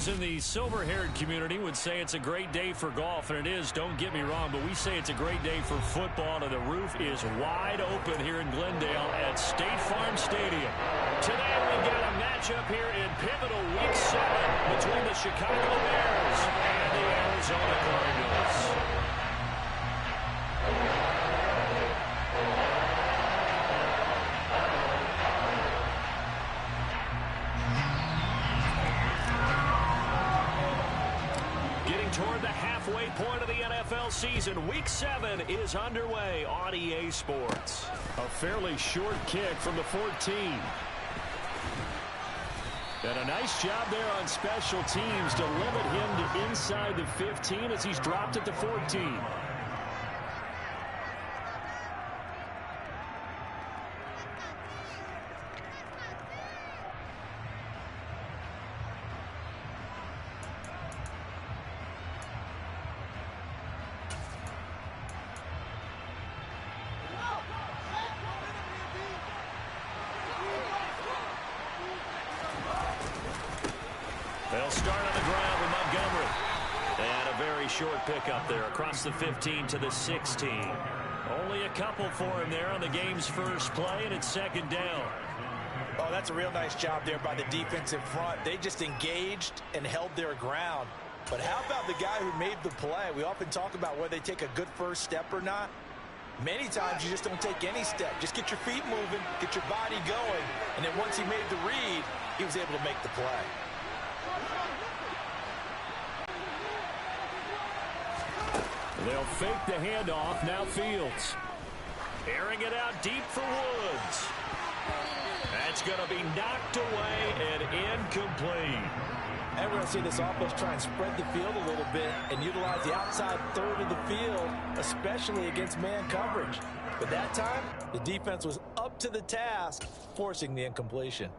Those in the silver-haired community would say it's a great day for golf, and it is, don't get me wrong, but we say it's a great day for football, and the roof is wide open here in Glendale at State Farm Stadium. Today we've got a matchup here in pivotal Week 7 between the Chicago Bears and the Arizona Cardinals. Toward the halfway point of the NFL season, Week 7 is underway on EA Sports. A fairly short kick from the 14. And a nice job there on special teams to limit him to inside the 15 as he's dropped at the 14. They'll start on the ground with Montgomery. And a very short pickup there across the 15 to the 16. Only a couple for him there on the game's first play, and it's second down. Oh, that's a real nice job there by the defense in front. They just engaged and held their ground. But how about the guy who made the play? We often talk about whether they take a good first step or not. Many times you just don't take any step. Just get your feet moving, get your body going, and then once he made the read, he was able to make the play. They'll fake the handoff. Now Fields. Airing it out deep for Woods. That's going to be knocked away and incomplete. And we're going to see this offense try and spread the field a little bit and utilize the outside third of the field, especially against man coverage. But that time, the defense was up to the task, forcing the incompletion.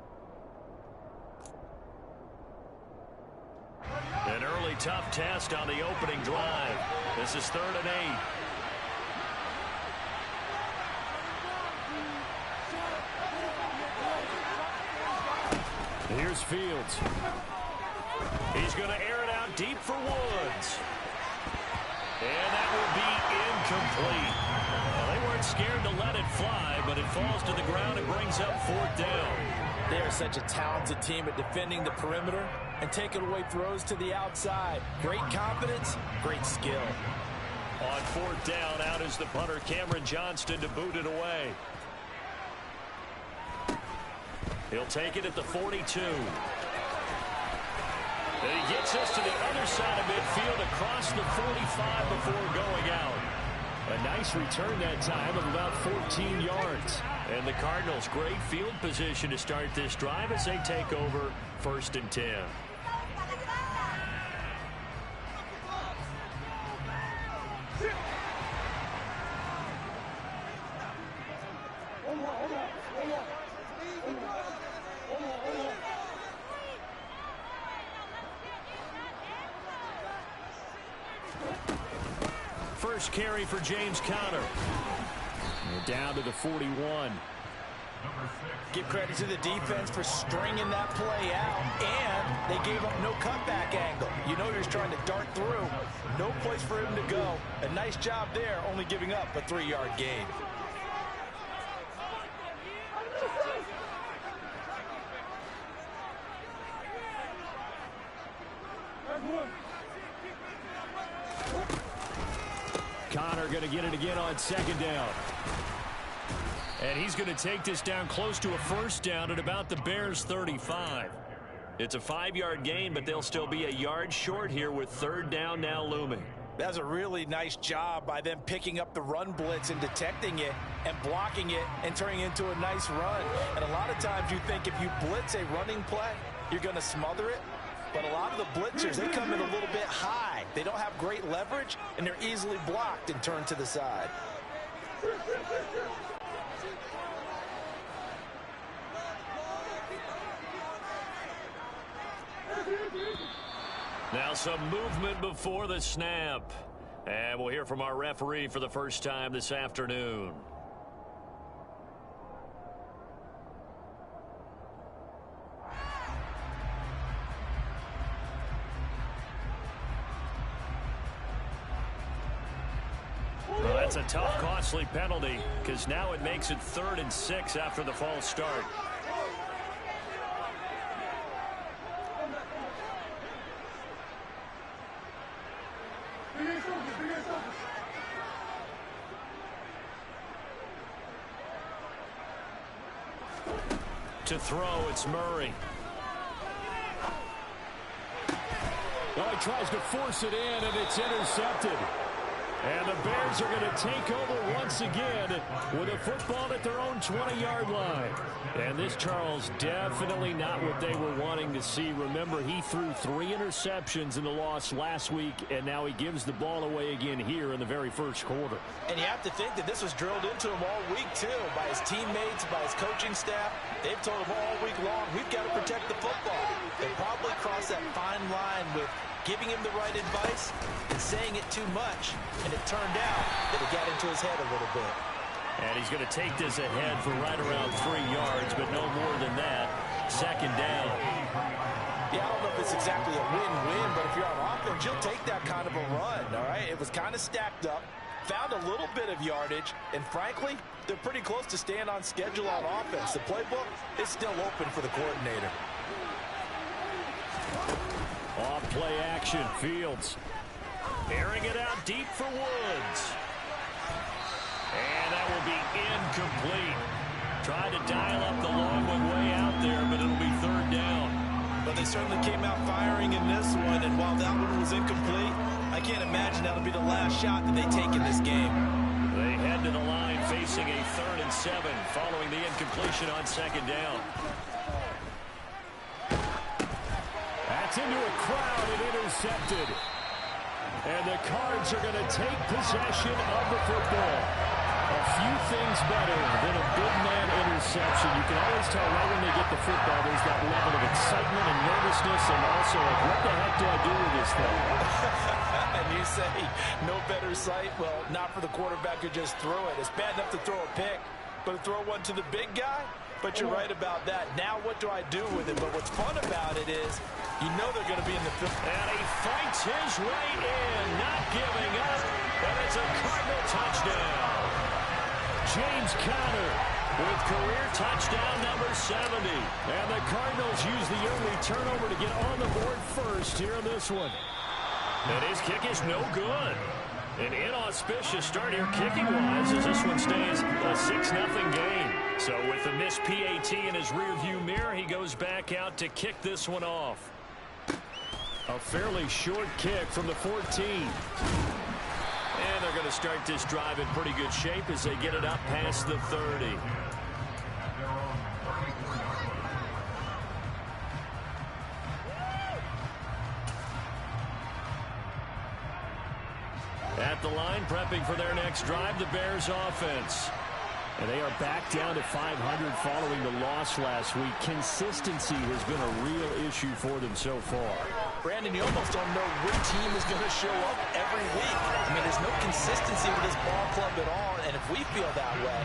An early tough test on the opening drive. This is 3rd and 8. Here's Fields. He's going to air it out deep for Woods. And that will be incomplete. Well, they weren't scared to let it fly, but it falls to the ground and brings up 4th down. They are such a talented team at defending the perimeter and taking away throws to the outside. Great confidence, great skill. On 4th down, out is the punter, Cameron Johnston, to boot it away. He'll take it at the 42. And he gets us to the other side of midfield across the 45 before going out. A nice return that time of about 14 yards. And the Cardinals, great field position to start this drive as they take over 1st and 10. First carry for James Conner. Down to the 41. Give credit to the defense for stringing that play out, and they gave up no cutback angle. You know you're just trying to dart through. No place for him to go. A nice job there, only giving up a 3-yard gain. Conner going to get it again on 2nd down. And he's going to take this down close to a 1st down at about the Bears' 35. It's a 5-yard gain, but they'll still be a yard short here with 3rd down now looming. That's a really nice job by them picking up the run blitz and detecting it and blocking it and turning it into a nice run. And a lot of times you think if you blitz a running play, you're going to smother it. But a lot of the blitzers, they come in a little bit high. They don't have great leverage, and they're easily blocked and turned to the side. Now some movement before the snap. And we'll hear from our referee for the first time this afternoon. That's a tough, costly penalty because now it makes it 3rd and 6 after the false start. To throw, it's Murray. Well, he tries to force it in, and it's intercepted. And the Bears are going to take over once again with a football at their own 20-yard line. And this, Charles, definitely not what they were wanting to see. Remember, he threw 3 interceptions in the loss last week, and now he gives the ball away again here in the very first quarter. And you have to think that this was drilled into him all week, too, by his teammates, by his coaching staff. They've told him all week long, we've got to protect the football. They probably crossed that fine line with giving him the right advice and saying it too much, and it turned out that it got into his head a little bit. And he's going to take this ahead for right around 3 yards, but no more than that. 2nd down. Yeah, I don't know if it's exactly a win-win, but if you're on offense, you'll take that kind of a run, all right? It was kind of stacked up, found a little bit of yardage, and frankly, they're pretty close to staying on schedule on offense. The playbook is still open for the coordinator. Off play action, Fields. Airing it out deep for Woods. And that will be incomplete. Tried to dial up the long one way out there, but it'll be 3rd down. But they certainly came out firing in this one, and while that one was incomplete, I can't imagine that'll be the last shot that they take in this game. They head to the line facing a 3rd and 7 following the incompletion on 2nd down. That's into a crowd and intercepted. And the Cards are going to take possession of the football. A few things better than a big man interception. You can always tell right when they get the football, there's that level of excitement and nervousness, and also like, what the heck do I do with this thing? And you say, no better sight? Well, not for the quarterback who just threw it. It's bad enough to throw a pick, but to throw one to the big guy? But you're right about that. Now what do I do with it? But what's fun about it is you know they're going to be in the field. And he fights his way in, not giving up. And it's a Cardinal touchdown. James Conner with career touchdown number 70. And the Cardinals use the early turnover to get on the board first here in this one. And his kick is no good. An inauspicious start here kicking-wise as this one stays a 6-0 game. So with the missed PAT in his rearview mirror, he goes back out to kick this one off. A fairly short kick from the 14. And they're going to start this drive in pretty good shape as they get it up past the 30. At the line, prepping for their next drive, the Bears offense. And they are back down to 500 following the loss last week. Consistency has been a real issue for them so far. Brandon, you almost don't know which team is going to show up every week. I mean, there's no consistency with this ball club at all, and if we feel that way,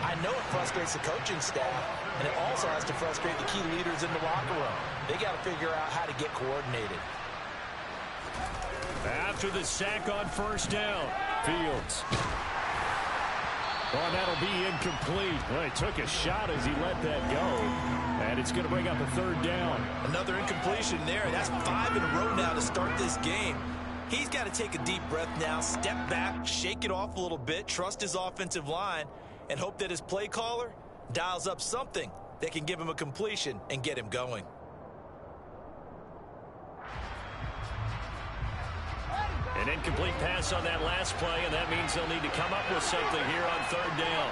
I know it frustrates the coaching staff, and it also has to frustrate the key leaders in the locker room. They got to figure out how to get coordinated. After the sack on 1st down, Fields. Oh, and that'll be incomplete. Well, he took a shot as he let that go. And it's going to bring up a 3rd down. Another incompletion there. That's 5 in a row now to start this game. He's got to take a deep breath now, step back, shake it off a little bit, trust his offensive line, and hope that his play caller dials up something that can give him a completion and get him going. An incomplete pass on that last play, and that means they'll need to come up with something here on 3rd down.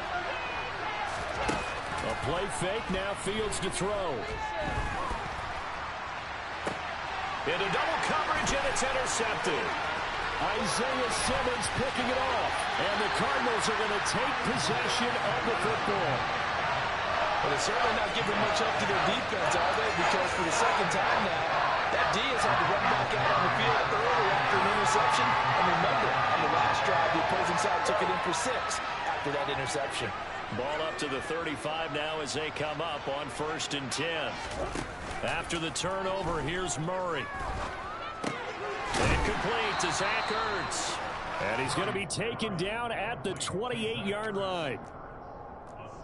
A play fake, now Fields to throw. Into double coverage, and it's intercepted. Isaiah Simmons picking it off. And the Cardinals are going to take possession of the football. Well, they're certainly not giving much up to their defense, are they? Because for the 2nd time now, that D has had to run back out on the field early after an interception. And remember, on the last drive, the opposing side took it in for 6 after that interception. Ball up to the 35 now as they come up on 1st and 10. After the turnover, here's Murray. Incomplete to Zach Ertz. And he's going to be taken down at the 28-yard line.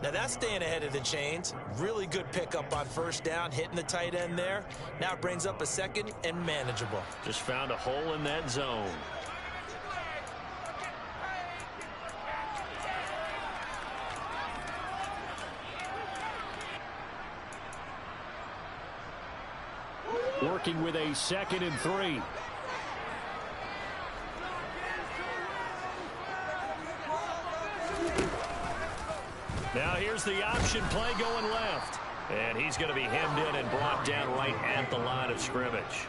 Now that's staying ahead of the chains. Really good pickup on first down, hitting the tight end there. Now it brings up a second and manageable. Just found a hole in that zone. Working with a 2nd and 3. Now here's the option play going left. And he's going to be hemmed in and brought down right at the line of scrimmage.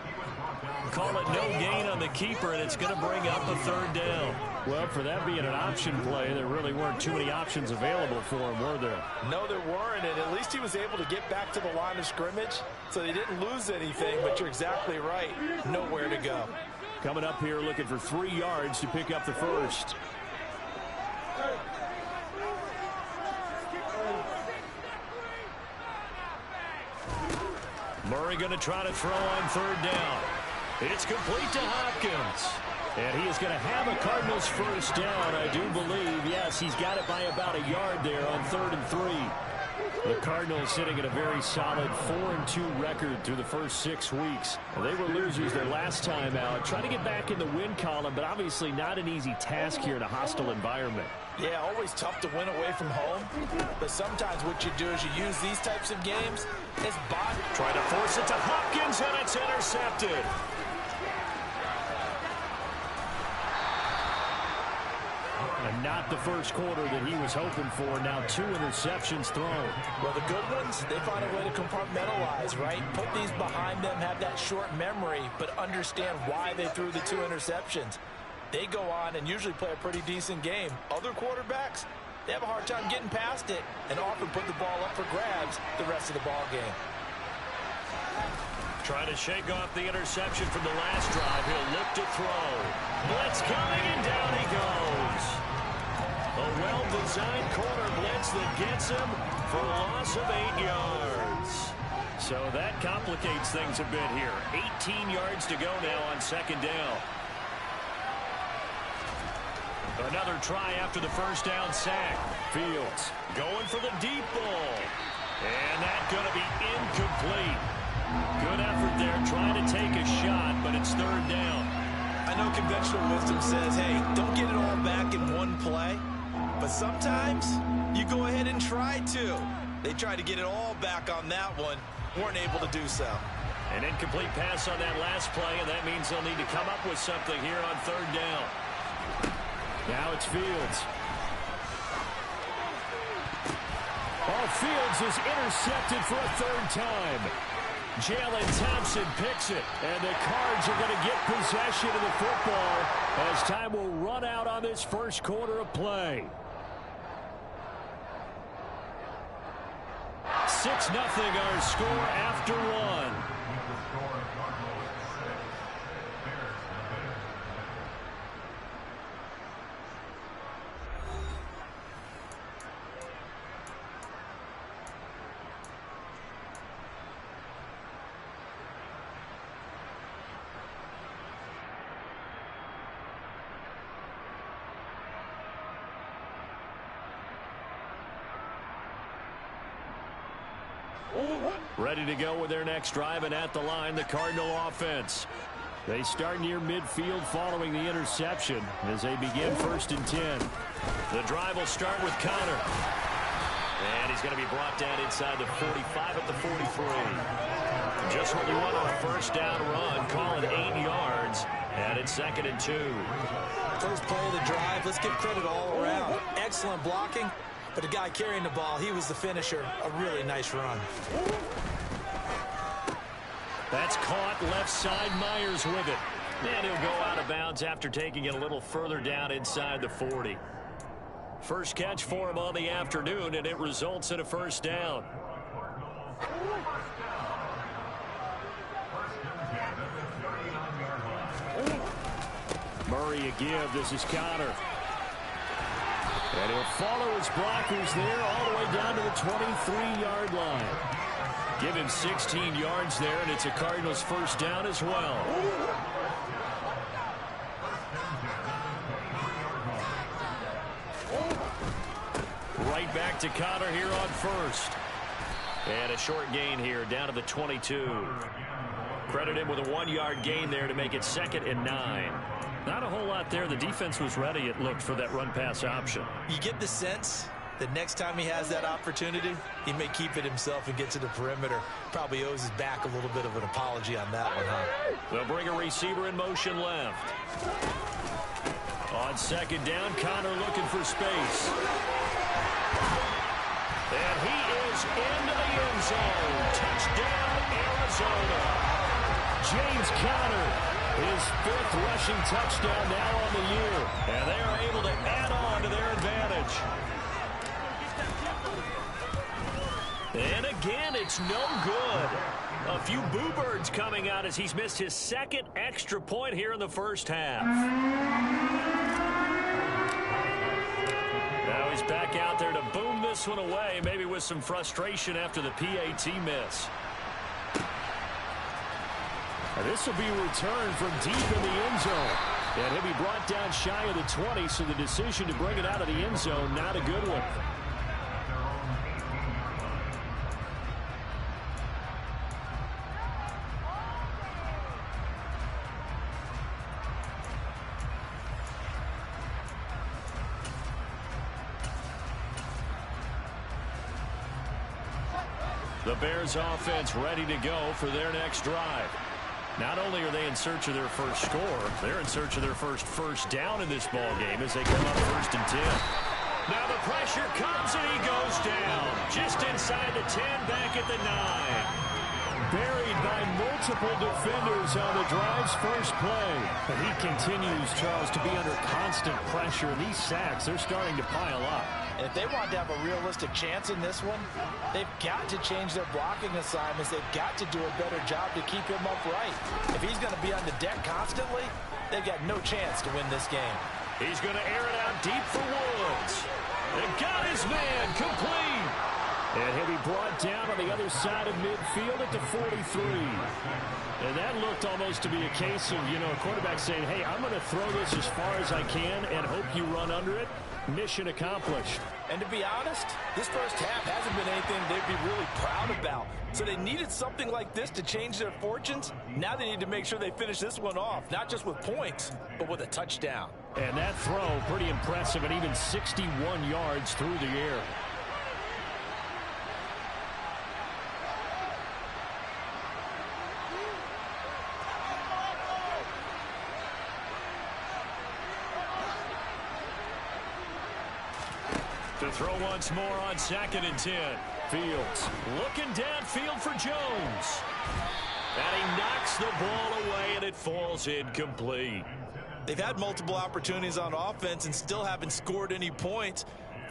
Call it no gain on the keeper, and it's going to bring up a 3rd down. Well, for that being an option play, there really weren't too many options available for him, were there? No, there weren't, and at least he was able to get back to the line of scrimmage, so they didn't lose anything, but you're exactly right. Nowhere to go. Coming up here looking for 3 yards to pick up the first. Murray going to try to throw on 3rd down. It's complete to Hopkins. And he is going to have a Cardinals first down, I do believe. Yes, he's got it by about a yard there on 3rd and 3. The Cardinals sitting at a very solid 4-2 record through the first 6 weeks. They were losers their last time out. Trying to get back in the win column, but obviously not an easy task here in a hostile environment. Yeah, always tough to win away from home. But sometimes what you do is you use these types of games as bot. Try to force it to Hopkins, and it's intercepted. And not the first quarter that he was hoping for. Now 2 interceptions thrown. Well, the good ones, they find a way to compartmentalize, right? Put these behind them, have that short memory, but understand why they threw the 2 interceptions. They go on and usually play a pretty decent game. Other quarterbacks, they have a hard time getting past it and often put the ball up for grabs the rest of the ball game. Trying to shake off the interception from the last drive. He'll look to throw. Blitz coming, and down he goes. A well-designed corner blitz that gets him for a loss of 8 yards. So that complicates things a bit here. 18 yards to go now on 2nd down. Another try after the first down sack. Fields going for the deep ball. And that's going to be incomplete. Good effort there trying to take a shot, but it's 3rd down. I know conventional wisdom says, hey, don't get it all back in one play. But sometimes you go ahead and try to. They tried to get it all back on that one. Weren't able to do so. An incomplete pass on that last play, and that means they'll need to come up with something here on 3rd down. Now it's Fields. Oh, Fields is intercepted for a 3rd time. Jalen Thompson picks it, and the Cards are going to get possession of the football as time will run out on this first quarter of play. 6-0 our score after 1. Ready to go with their next drive, and at the line, the Cardinal offense. They start near midfield following the interception as they begin 1st and 10. The drive will start with Connor. And he's going to be brought down inside the 45 at the 43. Just what we want on a first down run. Call it 8 yards. And it's 2nd and 2. First play of the drive. Let's give credit all around. Excellent blocking. But the guy carrying the ball, he was the finisher. A really nice run. That's caught left side. Myers with it. And he'll go out of bounds after taking it a little further down inside the 40. First catch for him on the afternoon, and it results in a first down. Murray a give. This is Connor. And he'll follow his blockers there all the way down to the 23-yard line. Give him 16 yards there, and it's a Cardinals first down as well. right back to Connor here on first. And a short gain here, down to the 22. Credit him with a 1-yard gain there to make it 2nd and 9. Not a whole lot there. The defense was ready, it looked, for that run-pass option. You get the sense that next time he has that opportunity, he may keep it himself and get to the perimeter. Probably owes his back a little bit of an apology on that one, huh? They'll bring a receiver in motion left. On 2nd down, Connor looking for space. And he is into the end zone. Touchdown, Arizona. James Conner, his 5th rushing touchdown now on the year. And they are able to add on to their advantage. And again, it's no good. A few boo birds coming out as he's missed his 2nd extra point here in the first half. Now he's back out there to boom this one away, maybe with some frustration after the PAT miss. And this will be returned from deep in the end zone. And he'll be brought down shy of the 20, so the decision to bring it out of the end zone, not a good one. The Bears offense ready to go for their next drive. Not only are they in search of their first score, they're in search of their first down in this ball game as they come up 1st and 10. Now the pressure comes and he goes down. Just inside the 10, back at the 9. Buried by multiple defenders on the drive's first play. But he continues, Charles, to be under constant pressure. And these sacks, they're starting to pile up. And if they want to have a realistic chance in this one, they've got to change their blocking assignments. They've got to do a better job to keep him upright. If he's going to be on the deck constantly, they've got no chance to win this game. He's going to air it out deep for Woods. They got his man complete. And he'll be brought down on the other side of midfield at the 43. And that looked almost to be a case of, a quarterback saying, hey, I'm going to throw this as far as I can and hope you run under it. Mission accomplished. And to be honest, this first half hasn't been anything they'd be really proud about. So they needed something like this to change their fortunes. Now they need to make sure they finish this one off, not just with points, but with a touchdown. And that throw, pretty impressive, and even 61 yards through the air. To throw once more on 2nd and 10. Fields looking downfield for Jones. And he knocks the ball away, and it falls incomplete. They've had multiple opportunities on offense and still haven't scored any points.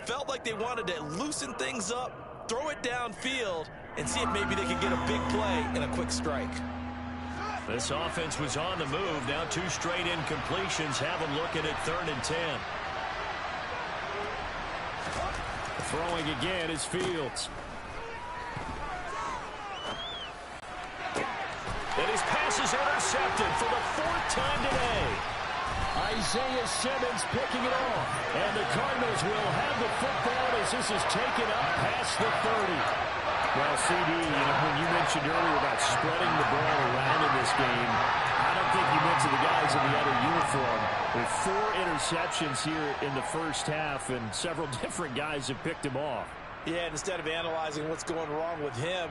Felt like they wanted to loosen things up, throw it downfield, and see if maybe they could get a big play and a quick strike. This offense was on the move. Now 2 straight incompletions have them looking at 3rd and 10. Throwing again is Fields. And his pass is intercepted for the 4th time today. Isaiah Simmons picking it off. And the Cardinals will have the football as this is taken up past the 30. Well, CD, when you mentioned earlier about spreading the ball around in this game, I don't think you mentioned the guys in the other uniform. With 4 interceptions here in the first half, and several different guys have picked him off. Yeah, and instead of analyzing what's going wrong with him,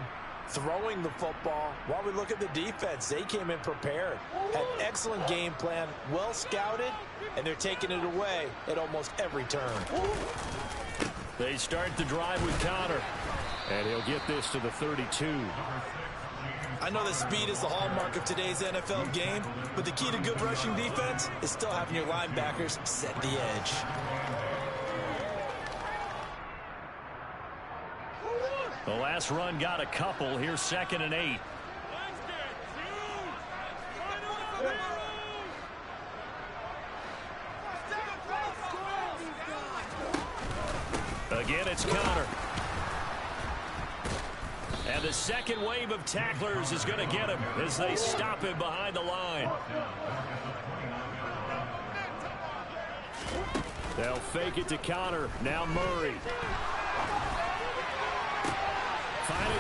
throwing the football, while we look at the defense, they came in prepared. Had excellent game plan, well scouted, and they're taking it away at almost every turn. They start the drive with Connor. And he'll get this to the 32. I know that speed is the hallmark of today's NFL game, but the key to good rushing defense is still having your linebackers set the edge. The last run got a couple. Here's 2nd and 8. Again, it's Connor. And the second wave of tacklers is going to get him as they stop him behind the line. They'll fake it to Connor. Now Murray.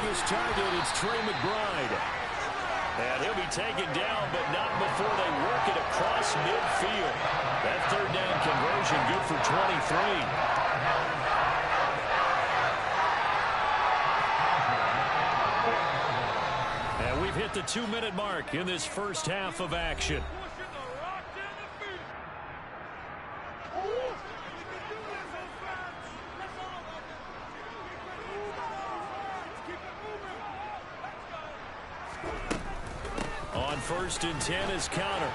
biggest target. It's Trey McBride. And he'll be taken down, but not before they work it across midfield. That third down conversion good for 23. And we've hit the 2-minute mark in this first half of action. On 1st and 10 is counter.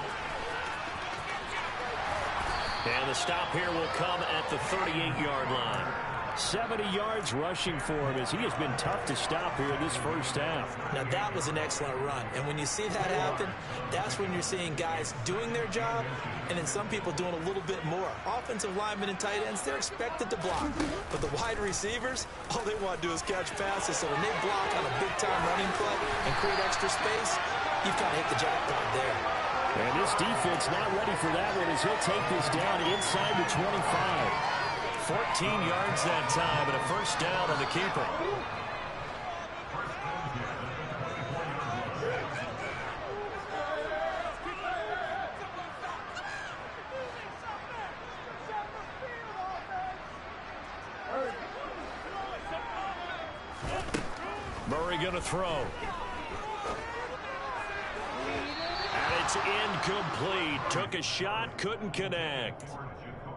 And the stop here will come at the 38-yard line. 70 yards rushing for him as he has been tough to stop here in this first half. Now that was an excellent run. And when you see that happen, that's when you're seeing guys doing their job and then some people doing a little bit more. Offensive linemen and tight ends, they're expected to block. But the wide receivers, all they want to do is catch passes. So when they block on a big-time running play and create extra space, you've kind of hit the jackpot there. And this defense not ready for that one as he'll take this down inside the 25. 14 yards that time and a first down on the keeper. Murray going to throw. And it's incomplete. Took a shot, couldn't connect.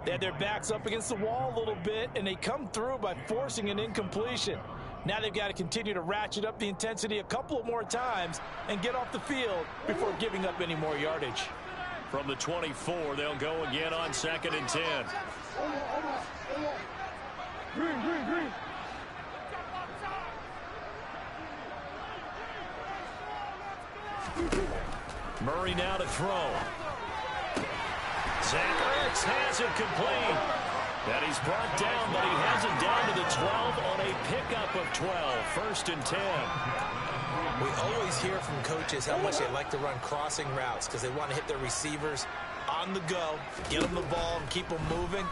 They had their backs up against the wall a little bit, and they come through by forcing an incompletion. Now they've got to continue to ratchet up the intensity a couple of more times and get off the field before giving up any more yardage. From the 24, they'll go again on 2nd and 10. Murray now to throw. Zach Ertz has it complete. And he's brought down, but he has it down to the 12 on a pickup of 12. 1st and 10. We always hear from coaches how much they like to run crossing routes because they want to hit their receivers on the go, get them the ball, and keep them moving.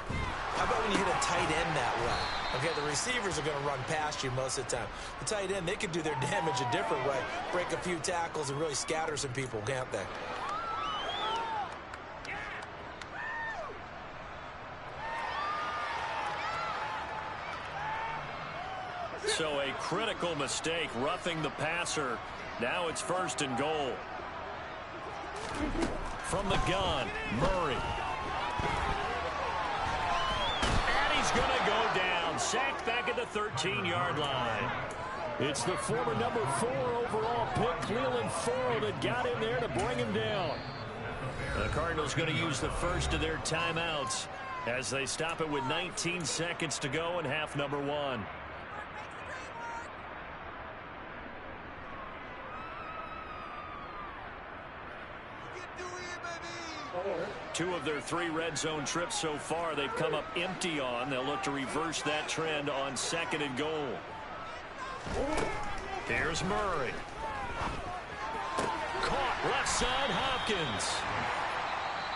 How about when you hit a tight end that way? Okay, the receivers are going to run past you most of the time. The tight end, they can do their damage a different way, break a few tackles and really scatter some people, can't they? So a critical mistake, roughing the passer. Now it's 1st and goal. From the gun, Murray. And he's going to go down. Sacked back at the 13-yard line. It's the former number 4 overall pick, Cleveland Farrell, that got in there to bring him down. The Cardinals going to use the first of their timeouts as they stop it with 19 seconds to go in half number 1. Two of their 3 red zone trips so far they've come up empty on. They'll look to reverse that trend on 2nd and goal. Here's Murray. Caught left side, Hopkins.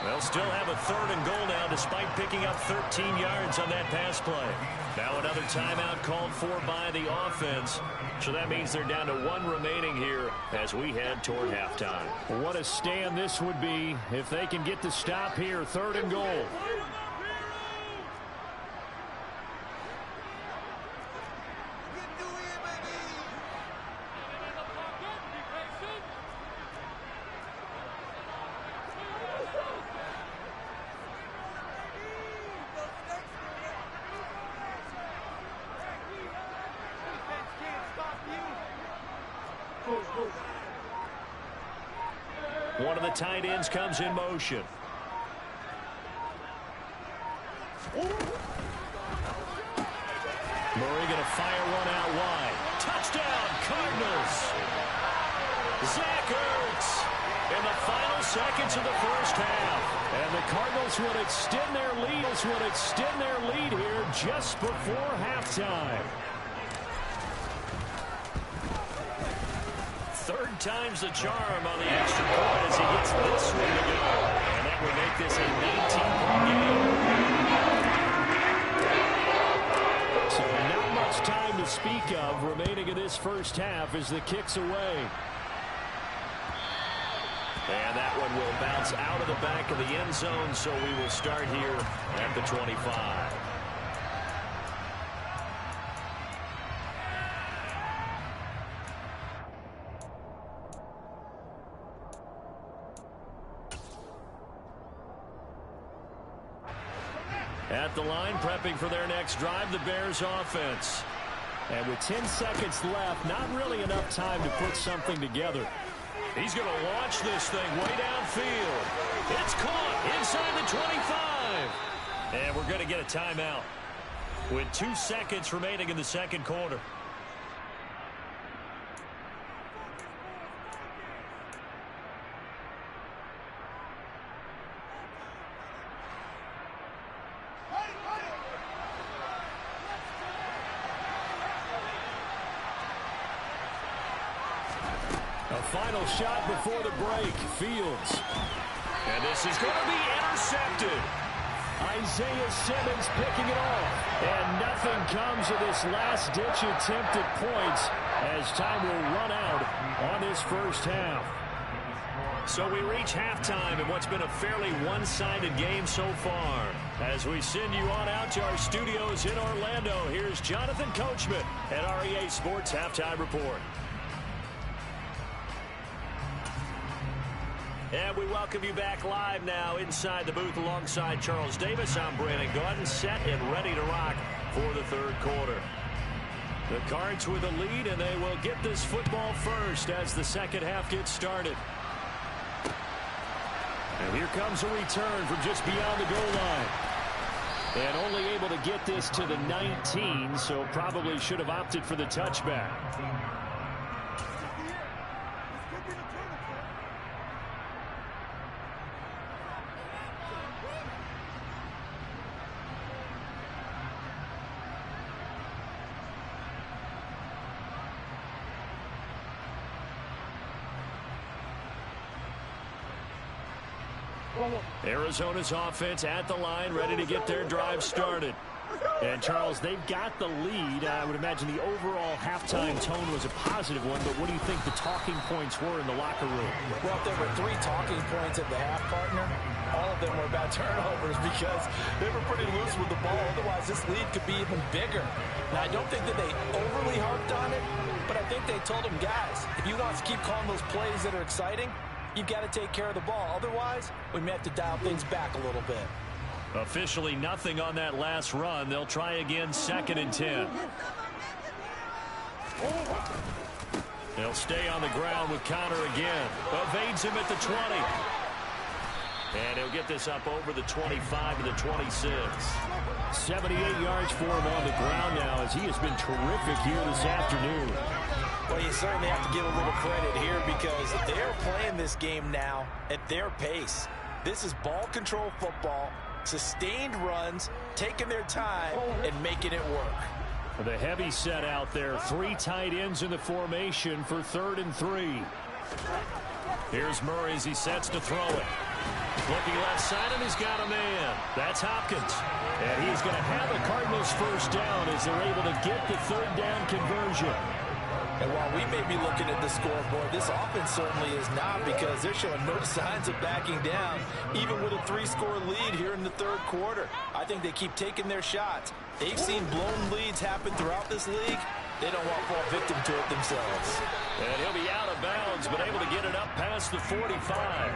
They'll still have a 3rd and goal now despite picking up 13 yards on that pass play. Now another timeout called for by the offense. So that means they're down to 1 remaining here as we head toward halftime. What a stand this would be if they can get the stop here. 3rd and goal. One of the tight ends comes in motion. Murray going to fire one out wide. Touchdown, Cardinals. Zach Ertz in the final seconds of the first half. And the Cardinals would extend their lead here just before halftime. 3rd time's the charm on the extra point as he gets this one to go. And that would make this a 19-point game. So not much time to speak make of remaining in this first half as the kick's away. And that one will bounce out of the back of the end zone, so we will start here at the 25. At the line, prepping for their next drive, the Bears offense. And with 10 seconds left, not really enough time to put something together. He's going to launch this thing way downfield. It's caught inside the 25. And we're going to get a timeout with 2 seconds remaining in the second quarter. A final shot before the break. Fields. And this is going to be intercepted. Isaiah Simmons picking it off. And nothing comes of this last-ditch attempt at points as time will run out on this first half. So we reach halftime in what's been a fairly one-sided game so far. As we send you on out to our studios in Orlando, here's Jonathan Coachman at REA Sports Halftime Report. And we welcome you back live now inside the booth alongside Charles Davis. I'm Brandon Gaudin, set and ready to rock for the third quarter. The Cards with a lead, and they will get this football first as the second half gets started. And here comes a return from just beyond the goal line. And only able to get this to the 19, so probably should have opted for the touchback. Arizona's offense at the line, ready to get their drive started. And, Charles, they've got the lead. I would imagine the overall halftime tone was a positive one, but what do you think the talking points were in the locker room? Well, if there were 3 talking points at the half, partner, all of them were about turnovers because they were pretty loose with the ball. Otherwise, this lead could be even bigger. Now, I don't think that they overly harped on it, but I think they told them, guys, if you want to keep calling those plays that are exciting, you've got to take care of the ball. Otherwise, we may have to dial things back a little bit. Officially nothing on that last run. They'll try again, 2nd and 10. They'll stay on the ground with Connor again. Evades him at the 20. And he'll get this up over the 25 to the 26. 78 yards for him on the ground now as he has been terrific here this afternoon. Well, you certainly have to give a little credit here because they're playing this game now at their pace. This is ball control football, sustained runs, taking their time, and making it work. The heavy set out there. 3 tight ends in the formation for 3rd and 3. Here's Murray as he sets to throw it. Looking left side, and he's got a man. That's Hopkins. And he's going to have a Cardinals first down as they're able to get the 3rd down conversion. And while we may be looking at the scoreboard, this offense certainly is not because they're showing no signs of backing down, even with a 3-score lead here in the third quarter. I think they keep taking their shots. They've seen blown leads happen throughout this league. They don't want to fall victim to it themselves. And he'll be out of bounds, but able to get it up past the 45.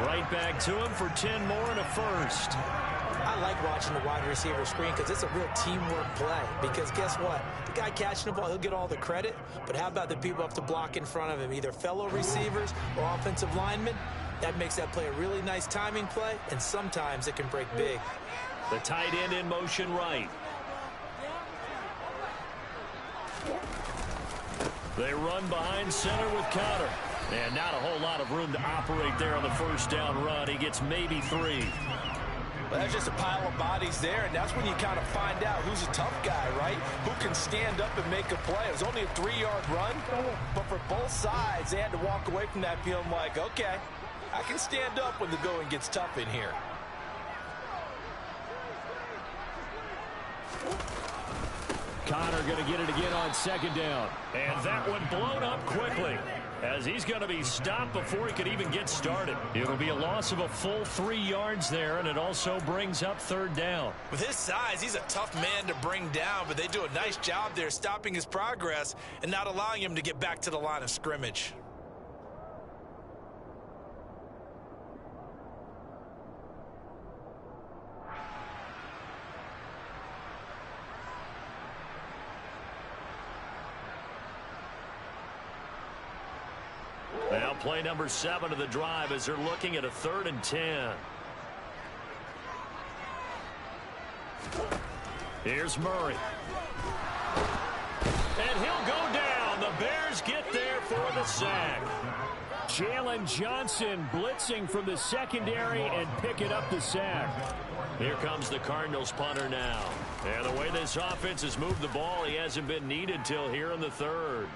Right back to him for 10 more and a first. I like watching the wide receiver screen because it's a real teamwork play. Because guess what? The guy catching the ball, he'll get all the credit. But how about the people up to block in front of him, either fellow receivers or offensive linemen? That makes that play a really nice timing play, and sometimes it can break big. The tight end in motion right. They run behind center with Connor. And not a whole lot of room to operate there on the first down run. He gets maybe 3. Well, that's just a pile of bodies there, and that's when you kind of find out who's a tough guy, right? Who can stand up and make a play. It was only a 3-yard run, but for both sides, they had to walk away from that feeling like, okay, I can stand up when the going gets tough in here. Connor going to get it again on second down. And that one blown up quickly, as he's going to be stopped before he could even get started. It'll be a loss of a full 3 yards there, and it also brings up third down. With his size, he's a tough man to bring down, but they do a nice job there stopping his progress and not allowing him to get back to the line of scrimmage. Now play number 7 of the drive as they're looking at a 3rd and 10. Here's Murray. And he'll go down. The Bears get there for the sack. Jalen Johnson blitzing from the secondary and picking up the sack. Here comes the Cardinals punter now. And the way this offense has moved the ball, he hasn't been needed till here in the 3rd.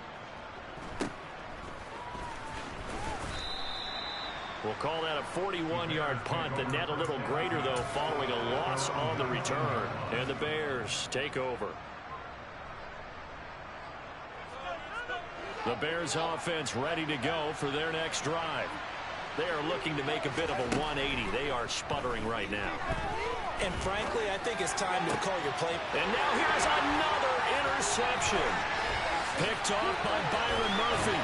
We'll call that a 41-yard punt. The net a little greater, though, following a loss on the return. And the Bears take over. The Bears offense ready to go for their next drive. They are looking to make a bit of a 180. They are sputtering right now. And frankly, I think it's time to call your play. And now here's another interception. Picked off by Byron Murphy.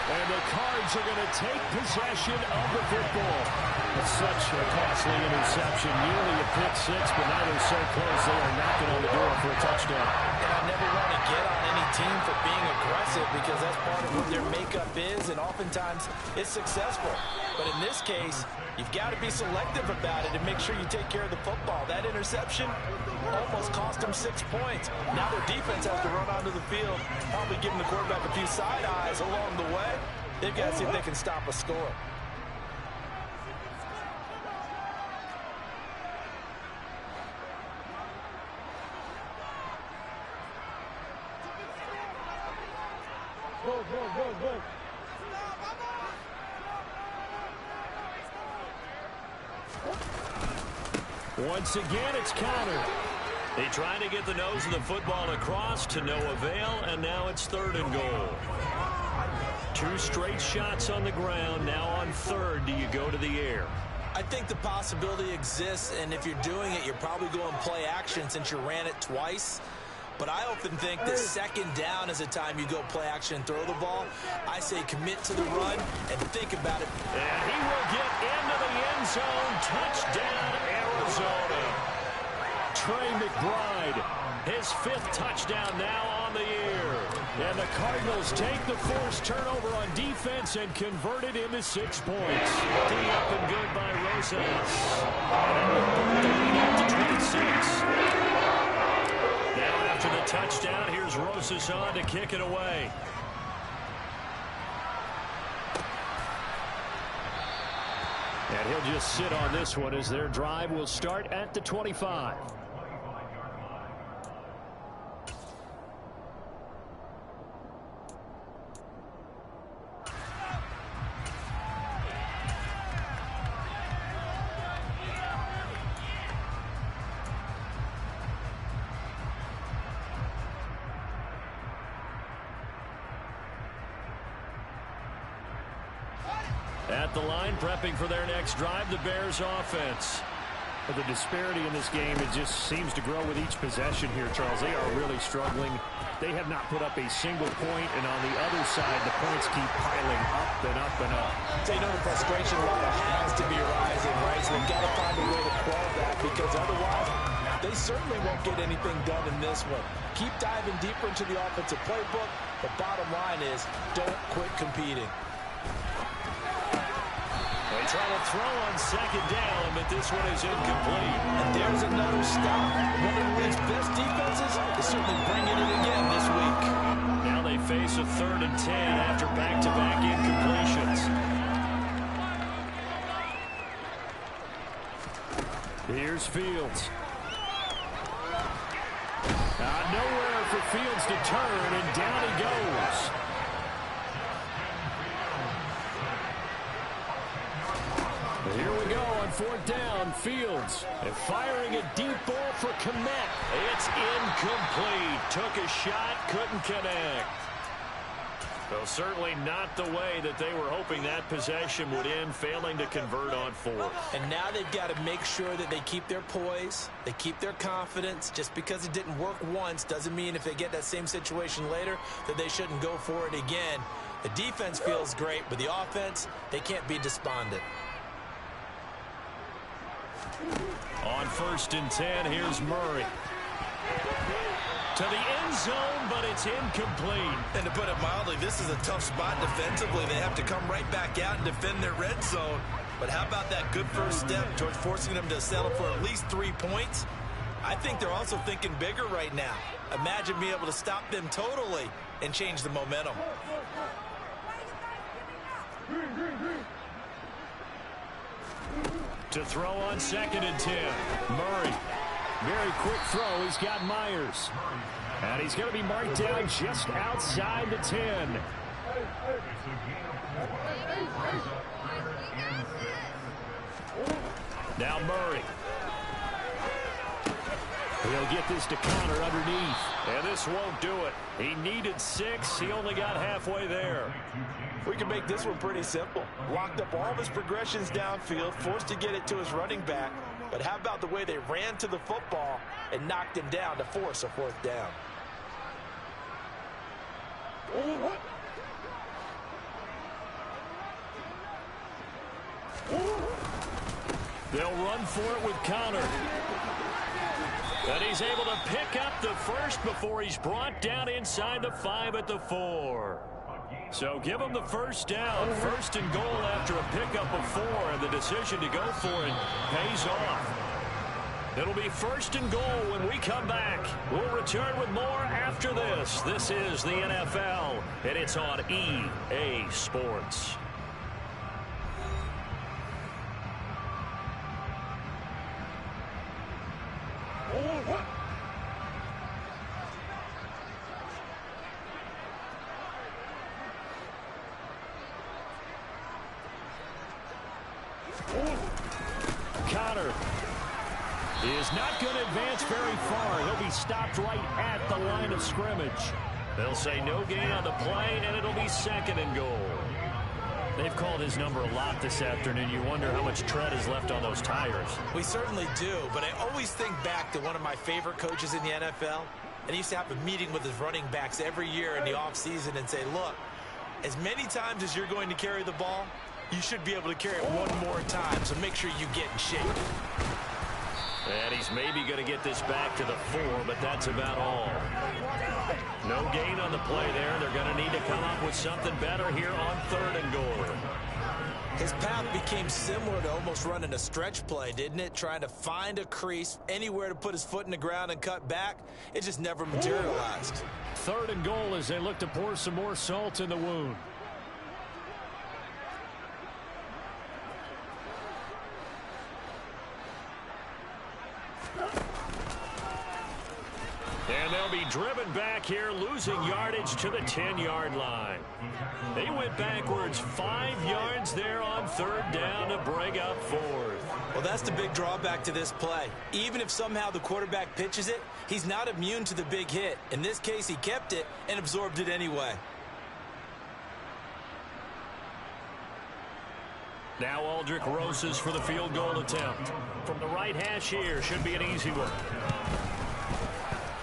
And the Cards are going to take possession of the football. It's such a costly interception. Nearly a pick six, but now they're so close they are knocking on the door for a touchdown. And I never want to get on any team for being aggressive because that's part of what their makeup is, and oftentimes it's successful. But in this case, you've got to be selective about it and make sure you take care of the football. That interception almost cost them 6 points. Now their defense has to run onto the field, probably giving the quarterback a few side eyes along the way. They've got to see if they can stop a score. Once again, it's Connor. They trying to get the nose of the football across to no avail, and now it's 3rd and goal. 2 straight shots on the ground. Now on 3rd, do you go to the air? I think the possibility exists, and if you're doing it, you're probably going play action since you ran it twice. But I often think that 2nd down is a time you go play action and throw the ball. I say commit to the run and think about it. And he will get into the end zone. Touchdown, Arizona. Trey McBride, his 5th touchdown now on the year. And the Cardinals take the forced turnover on defense and convert it into 6 points. D up and good by Rosas. And to 26. Now after the touchdown, here's Rosas on to kick it away. And he'll just sit on this one as their drive will start at the 25. At the line, prepping for their next drive, the Bears offense. The disparity in this game, it just seems to grow with each possession here, Charles. They are really struggling. They have not put up a single point, and on the other side, the points keep piling up and up and up. So you know the frustration level has to be rising, right? So they've got to find a way to quell that because otherwise they certainly won't get anything done in this one. Keep diving deeper into the offensive playbook. The bottom line is don't quit competing. They try to throw on 2nd down, but this one is incomplete. And there's another stop. One of the league's best defenses is certainly bringing it again this week. Now they face a 3rd and 10 after back-to-back incompletions. Here's Fields. Nowhere for Fields to turn, and down he goes. Here we go on 4th down. Fields. And firing a deep ball for Kmet. It's incomplete. Took a shot, couldn't connect. Well, certainly not the way that they were hoping that possession would end, failing to convert on 4th. And now they've got to make sure that they keep their poise, they keep their confidence. Just because it didn't work once doesn't mean if they get that same situation later that they shouldn't go for it again. The defense feels great, but the offense, they can't be despondent. On 1st and 10, here's Murray. To the end zone, but it's incomplete. And to put it mildly, this is a tough spot defensively. They have to come right back out and defend their red zone. But how about that good first step towards forcing them to settle for at least 3 points? I think they're also thinking bigger right now. Imagine being able to stop them totally and change the momentum. To throw on 2nd and 10. Murray. Very quick throw. He's got Myers. And he's going to be marked down just outside the 10. Now Murray. He'll get this to Connor underneath. And this won't do it. He needed 6. He only got halfway there. We can make this one pretty simple. Locked up all of his progressions downfield, forced to get it to his running back. But how about the way they ran to the football and knocked him down to force a 4th down? They'll run for it with Connor. And he's able to pick up the first before he's brought down inside the 5 at the 4. So give him the first down. 1st and goal after a pickup of 4. And the decision to go for it pays off. It'll be 1st and goal when we come back. We'll return with more after this. This is the NFL, and it's on EA Sports. Connor is not going to advance very far. He'll be stopped right at the line of scrimmage. They'll say no gain on the play, and it'll be 2nd and goal. They've called his number a lot this afternoon. You wonder how much tread is left on those tires. We certainly do, but I always think back to one of my favorite coaches in the NFL. And he used to have a meeting with his running backs every year in the offseason and say, look, as many times as you're going to carry the ball, you should be able to carry it one more time, so make sure you get in shape. And he's maybe going to get this back to the 4, but that's about all. No gain on the play there. They're going to need to come up with something better here on 3rd and goal. His path became similar to almost running a stretch play, didn't it? Trying to find a crease, anywhere to put his foot in the ground and cut back. It just never materialized. 3rd and goal as they look to pour some more salt in the wound. And they'll be driven back here, losing yardage to the 10-yard line. They went backwards 5 yards there on 3rd down to bring up 4th. Well, that's the big drawback to this play. Even if somehow the quarterback pitches it, he's not immune to the big hit. In this case, he kept it and absorbed it anyway. Now Aldrich Rosas for the field goal attempt. From the right hash here, should be an easy one.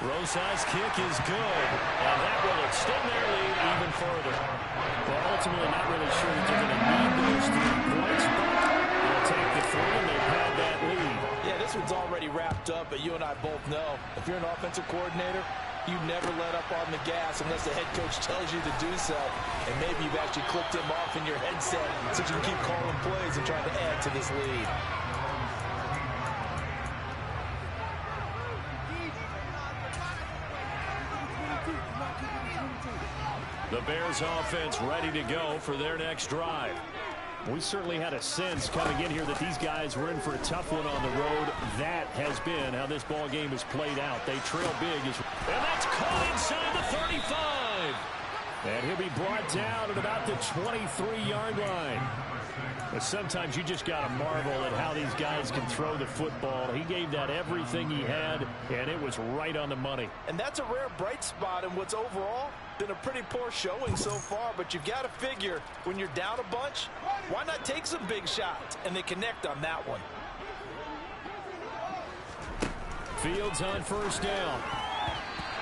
Rosas' kick is good, and that will extend their lead even further. Well, ultimately not really sure that they're going to need those 3 points, but they'll take the 3, and they've had that lead. Yeah, this one's already wrapped up, but you and I both know if you're an offensive coordinator, you never let up on the gas unless the head coach tells you to do so. And maybe you've actually clicked him off in your headset so you can keep calling plays and trying to add to this lead. The Bears offense ready to go for their next drive. We certainly had a sense coming in here that these guys were in for a tough one on the road. That has been how this ball game has played out. They trail big. And that's caught inside the 35. And he'll be brought down at about the 23-yard line. But sometimes you just got to marvel at how these guys can throw the football. He gave that everything he had, and it was right on the money. And that's a rare bright spot in what's overall been a pretty poor showing so far. But you've got to figure when you're down a bunch, why not take some big shots? And they connect on that one. Fields on first down.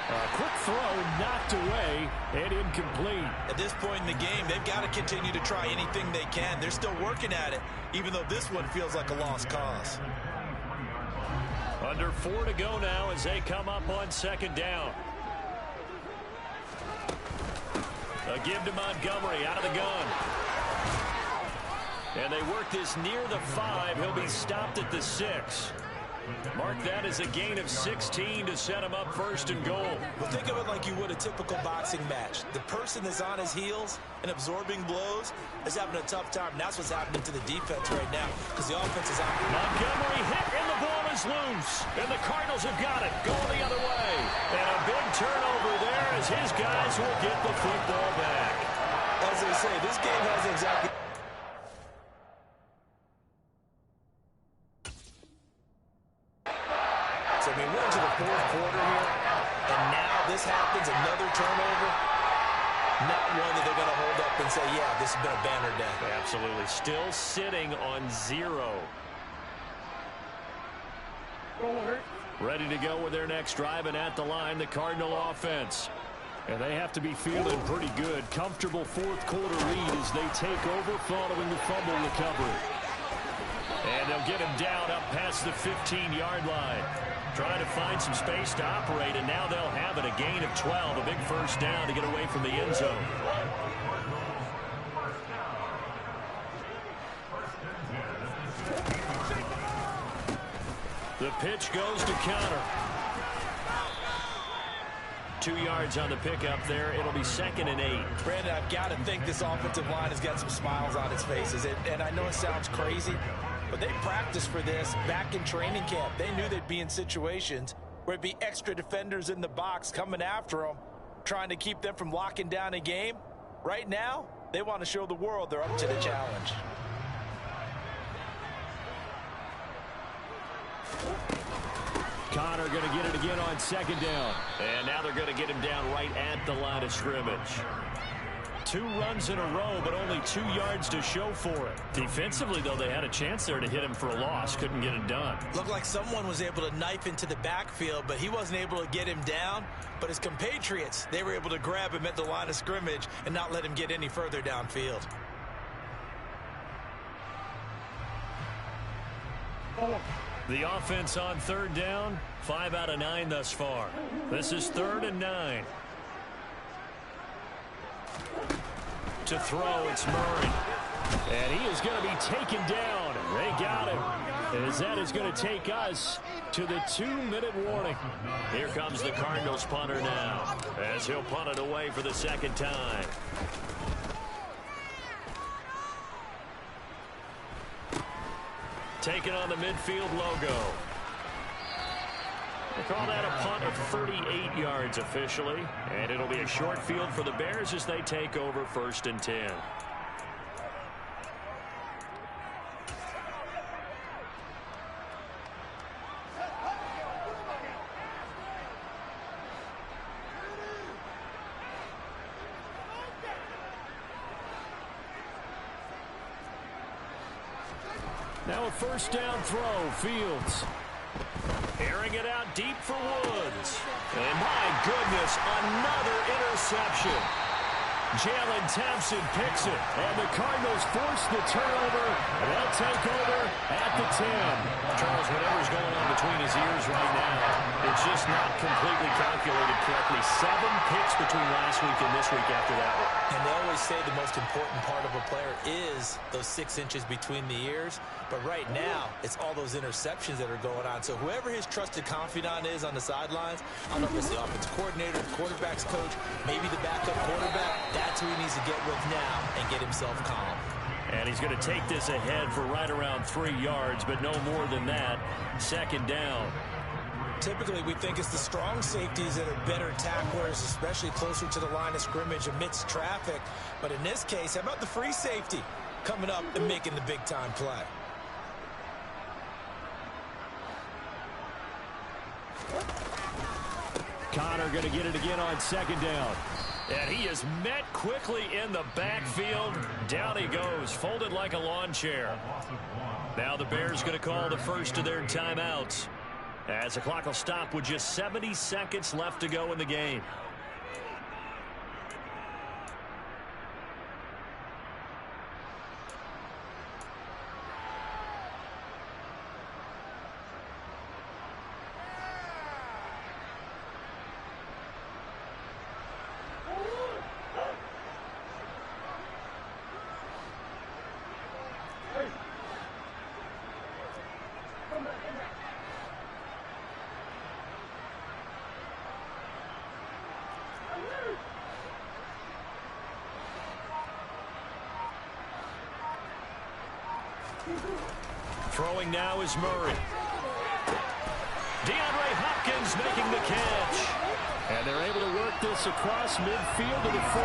A quick throw knocked away and incomplete. At this point in the game, they've got to continue to try anything they can. They're still working at it, even though this one feels like a lost cause. Under 4 to go now as they come up on second down. A give to Montgomery out of the gun. And they work this near the 5. He'll be stopped at the 6. Mark that as a gain of 16 to set him up first and goal. Well, think of it like you would a typical boxing match. The person that's on his heels and absorbing blows is having a tough time. And that's what's happening to the defense right now because the offense is out. Montgomery hit and the ball is loose. And the Cardinals have got it going the other way. And a big turnover there as his guys will get the football back. As they say, this game hasn't exactly... So, I mean, we're into the fourth quarter here, and now this happens, another turnover. Not one that they're going to hold up and say, yeah, this has been a banner day. Absolutely. Still sitting on 0. Ready to go with their next drive, and at the line, the Cardinal offense. And they have to be feeling pretty good. Comfortable fourth quarter lead as they take over following the fumble recovery. And they'll get him down up past the 15-yard line. Trying to find some space to operate, and now they'll have it. A gain of 12, a big first down to get away from the end zone. The pitch goes to counter. 2 yards on the pickup there. It'll be 2nd and 8. Brandon, I've got to think this offensive line has got some smiles on its faces. And I know it sounds crazy, but they practiced for this back in training camp. They knew they'd be in situations where it'd be extra defenders in the box coming after them, trying to keep them from locking down a game. Right now, they want to show the world they're up to the challenge. Connor going to get it again on second down. And now they're going to get him down right at the line of scrimmage. 2 runs in a row, but only 2 yards to show for it. Defensively, though, they had a chance there to hit him for a loss. Couldn't get it done. Looked like someone was able to knife into the backfield, but he wasn't able to get him down. But his compatriots, they were able to grab him at the line of scrimmage and not let him get any further downfield. The offense on third down, 5 out of 9 thus far. This is 3rd and 9. To throw, it's Murray. And he is going to be taken down. They got him. As that is going to take us to the 2-minute warning. Here comes the Cardinals punter now, as he'll punt it away for the 2nd time. Taking on the midfield logo. We'll call that a punt of 38 yards officially. And it'll be a short field for the Bears as they take over 1st and 10. Now a first down throw, Fields. Airing it out deep for Woods. And my goodness, another interception. Jalen Thompson picks it. And the Cardinals force the turnover. They'll take over at the 10. Charles, whatever's going on between his ears right now, it's just not completely calculated correctly. 7 picks between last week and this week after that one. And they always say the most important part of a player is those 6 inches between the ears. But right now, it's all those interceptions that are going on. So whoever his trusted confidant is on the sidelines, I don't know if it's the offensive coordinator, the quarterback's coach, maybe the backup quarterback, that's who he needs to get with now and get himself calm. And he's going to take this ahead for right around 3 yards, but no more than that. 2nd down. Typically, we think it's the strong safeties that are better tacklers, especially closer to the line of scrimmage amidst traffic. But in this case, how about the free safety? coming up and making the big-time play. Connor going to get it again on second down. And he is met quickly in the backfield. Down he goes, folded like a lawn chair. Now the Bears going to call the first of their timeouts, as the clock will stop with just 70 seconds left to go in the game. Throwing now is Murray. DeAndre Hopkins making the catch. And they're able to work this across midfield to the 48.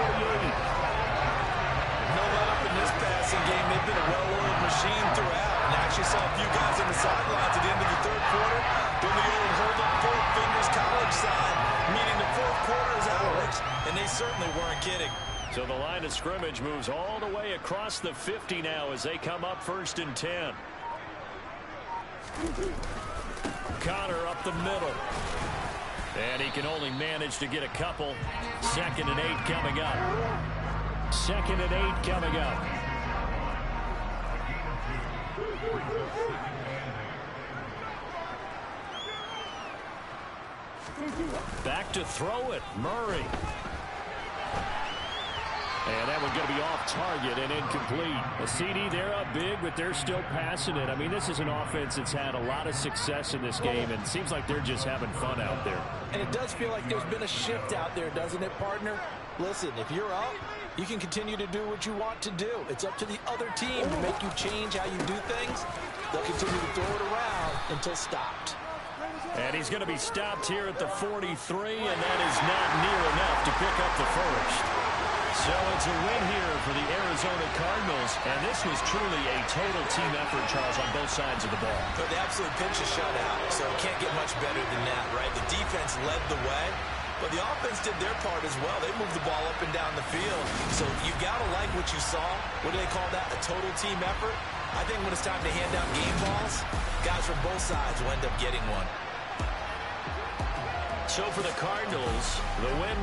No let-up in this passing game. They've been a well-oiled machine throughout. And actually saw a few guys on the sidelines at the end of the third quarter doing the old hold-up four fingers college sign, meaning the fourth quarter is ours. And they certainly weren't kidding. So the line of scrimmage moves all the way across the 50 now as they come up 1st and 10. Connor up the middle. And he can only manage to get a couple. 2nd and 8 coming up. 2nd and 8 coming up. Back to throw it. Murray. And that one's going to be off target and incomplete. A CD, they're up big, but they're still passing it. I mean, this is an offense that's had a lot of success in this game, and it seems like they're just having fun out there. And it does feel like there's been a shift out there, doesn't it, partner? Listen, if you're up, you can continue to do what you want to do. It's up to the other team to make you change how you do things. They'll continue to throw it around until stopped. And he's going to be stopped here at the 43, and that is not near enough to pick up the first. So it's a win here for the Arizona Cardinals, and this was truly a total team effort, Charles, on both sides of the ball. But the absolute pinch is shut out, so it can't get much better than that, right? The defense led the way, but the offense did their part as well. They moved the ball up and down the field, so you've got to like what you saw. What do they call that? A total team effort? I think when it's time to hand out game balls, guys from both sides will end up getting one. So for the Cardinals, the win